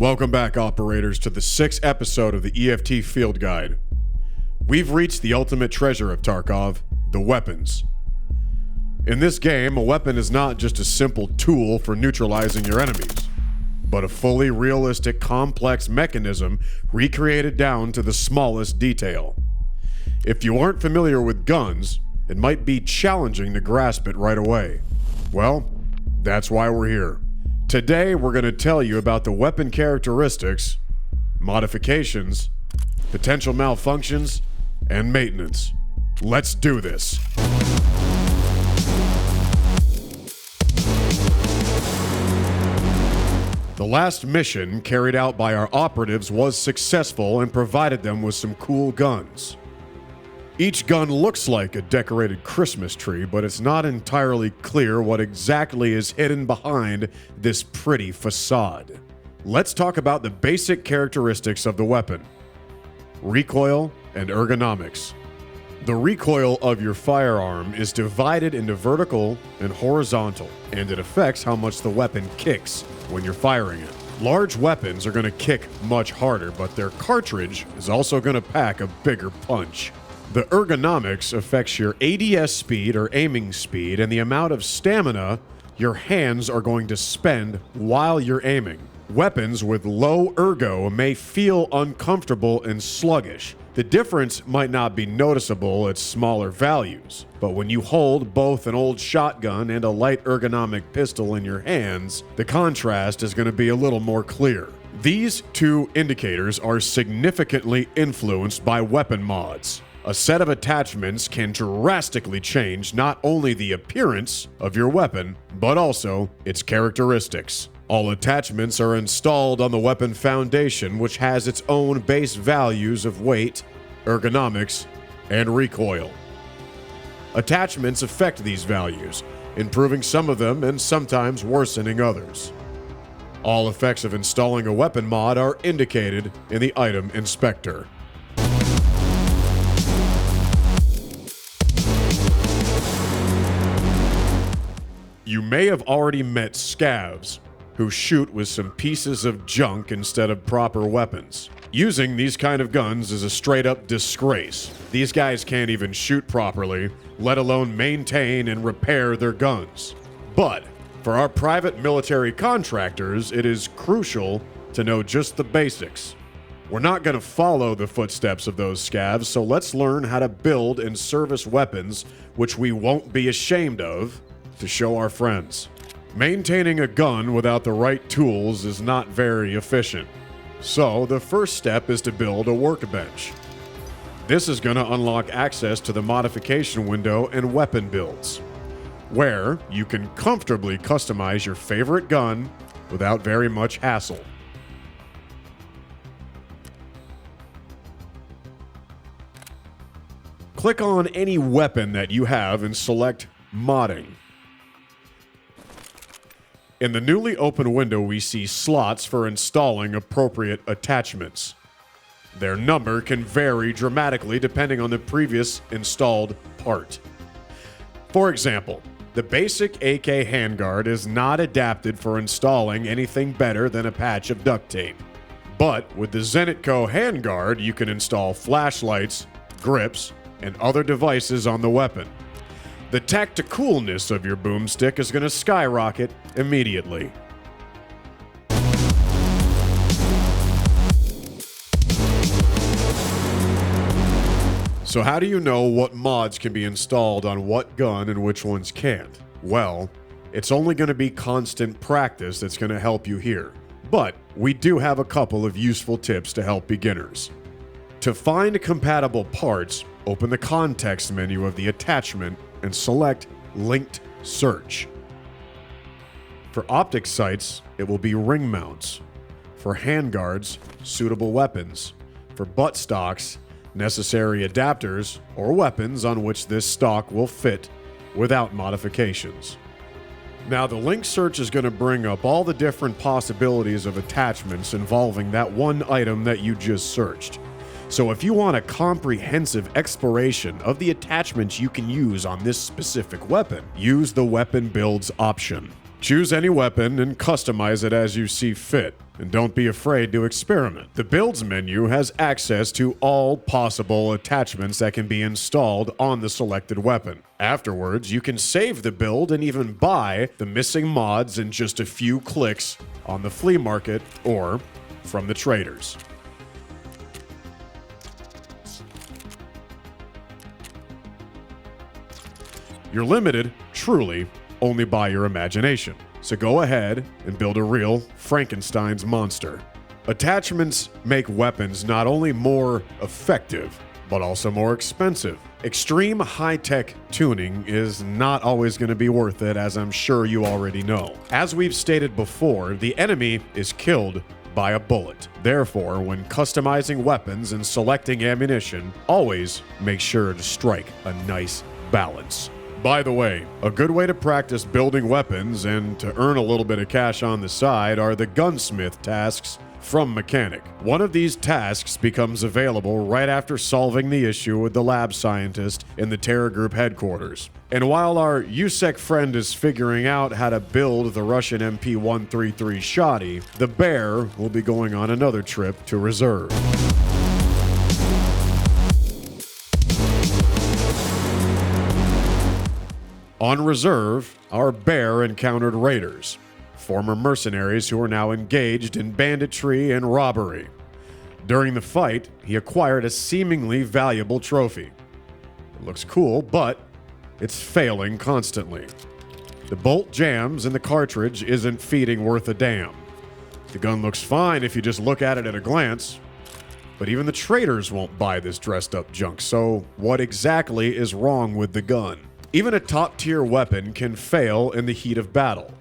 Welcome back, operators, to the 6th episode of the EFT Field Guide. We've reached the ultimate treasure of Tarkov, the weapons. In this game, a weapon is not just a simple tool for neutralizing your enemies, but a fully realistic, complex mechanism recreated down to the smallest detail. If you aren't familiar with guns, it might be challenging to grasp it right away. Well, that's why we're here. Today, we're going to tell you about the weapon characteristics, modifications, potential malfunctions, and maintenance. Let's do this. The last mission carried out by our operatives was successful and provided them with some cool guns. Each gun looks like a decorated Christmas tree, but it's not entirely clear what exactly is hidden behind this pretty facade. Let's talk about the basic characteristics of the weapon: recoil and ergonomics. The recoil of your firearm is divided into vertical and horizontal, and it affects how much the weapon kicks when you're firing it. Large weapons are going to kick much harder, but their cartridge is also going to pack a bigger punch. The ergonomics affects your ADS speed or aiming speed and the amount of stamina your hands are going to spend while you're aiming. Weapons with low ergo may feel uncomfortable and sluggish. The difference might not be noticeable at smaller values, but when you hold both an old shotgun and a light ergonomic pistol in your hands, the contrast is going to be a little more clear. These two indicators are significantly influenced by weapon mods. A set of attachments can drastically change not only the appearance of your weapon, but also its characteristics. All attachments are installed on the weapon foundation, which has its own base values of weight, ergonomics, and recoil. Attachments affect these values, improving some of them and sometimes worsening others. All effects of installing a weapon mod are indicated in the item inspector. You may have already met scavs, who shoot with some pieces of junk instead of proper weapons. Using these kind of guns is a straight-up disgrace. These guys can't even shoot properly, let alone maintain and repair their guns. But for our private military contractors, it is crucial to know just the basics. We're not going to follow the footsteps of those scavs, so let's learn how to build and service weapons which we won't be ashamed of to show our friends. Maintaining a gun without the right tools is not very efficient. So the first step is to build a workbench. This is going to unlock access to the modification window and weapon builds, where you can comfortably customize your favorite gun without very much hassle. Click on any weapon that you have and select Modding. In the newly opened window, we see slots for installing appropriate attachments. Their number can vary dramatically depending on the previous installed part. For example, the basic AK handguard is not adapted for installing anything better than a patch of duct tape. But with the Zenitco handguard, you can install flashlights, grips, and other devices on the weapon. The tacticalness of your boomstick is going to skyrocket immediately. So how do you know what mods can be installed on what gun and which ones can't? Well, it's only going to be constant practice that's going to help you here. But we do have a couple of useful tips to help beginners. To find compatible parts, open the context menu of the attachment and select Linked Search. For optic sights, it will be ring mounts. For handguards, suitable weapons. For butt stocks, necessary adapters or weapons on which this stock will fit without modifications. Now, the link search is going to bring up all the different possibilities of attachments involving that one item that you just searched. So if you want a comprehensive exploration of the attachments you can use on this specific weapon, use the weapon builds option. Choose any weapon and customize it as you see fit, and don't be afraid to experiment. The Builds menu has access to all possible attachments that can be installed on the selected weapon. Afterwards, you can save the build and even buy the missing mods in just a few clicks on the flea market or from the traders. You're limited, truly, only by your imagination. So go ahead and build a real Frankenstein's monster. Attachments make weapons not only more effective, but also more expensive. Extreme high-tech tuning is not always going to be worth it, as I'm sure you already know. As we've stated before, the enemy is killed by a bullet. Therefore, when customizing weapons and selecting ammunition, always make sure to strike a nice balance. By the way, a good way to practice building weapons and to earn a little bit of cash on the side are the gunsmith tasks from Mechanic. One of these tasks becomes available right after solving the issue with the lab scientist in the Terror Group headquarters. And while our USEC friend is figuring out how to build the Russian MP-133 shoddy, the bear will be going on another trip to reserve. On reserve, our bear encountered raiders, former mercenaries who are now engaged in banditry and robbery. During the fight, he acquired a seemingly valuable trophy. It looks cool, but it's failing constantly. The bolt jams and the cartridge isn't feeding worth a damn. The gun looks fine if you just look at it at a glance, but even the traders won't buy this dressed up junk, so what exactly is wrong with the gun? Even a top-tier weapon can fail in the heat of battle.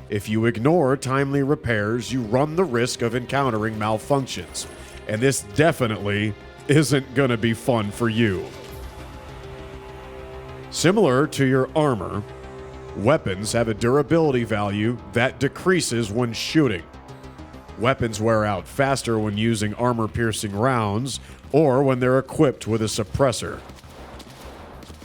If you ignore timely repairs, you run the risk of encountering malfunctions, and this definitely isn't gonna be fun for you. Similar to your armor, weapons have a durability value that decreases when shooting. Weapons wear out faster when using armor-piercing rounds or when they're equipped with a suppressor.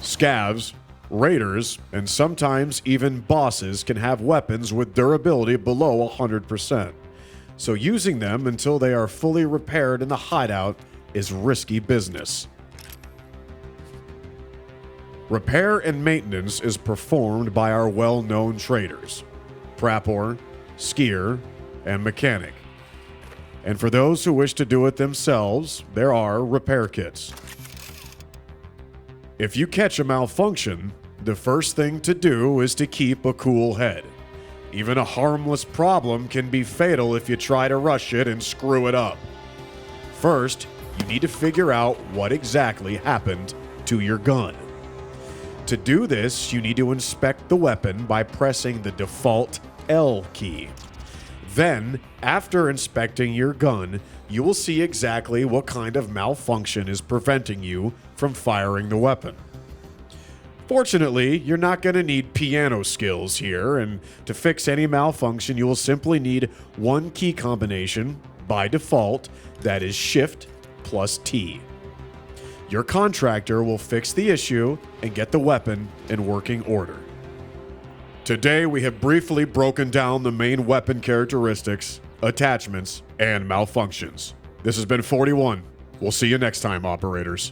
Scavs, raiders, and sometimes even bosses can have weapons with durability below 100%. So using them until they are fully repaired in the hideout is risky business. Repair and maintenance is performed by our well-known traders, Prapor, Skier, and Mechanic. And for those who wish to do it themselves, there are repair kits. If you catch a malfunction, the first thing to do is to keep a cool head. Even a harmless problem can be fatal if you try to rush it and screw it up. First, you need to figure out what exactly happened to your gun. To do this, you need to inspect the weapon by pressing the default L key. Then, after inspecting your gun, you will see exactly what kind of malfunction is preventing you from firing the weapon. Fortunately, you're not going to need piano skills here, and to fix any malfunction, you will simply need one key combination, by default, that is Shift plus T. Your contractor will fix the issue and get the weapon in working order. Today, we have briefly broken down the main weapon characteristics, attachments, and malfunctions. This has been 41. We'll see you next time, operators.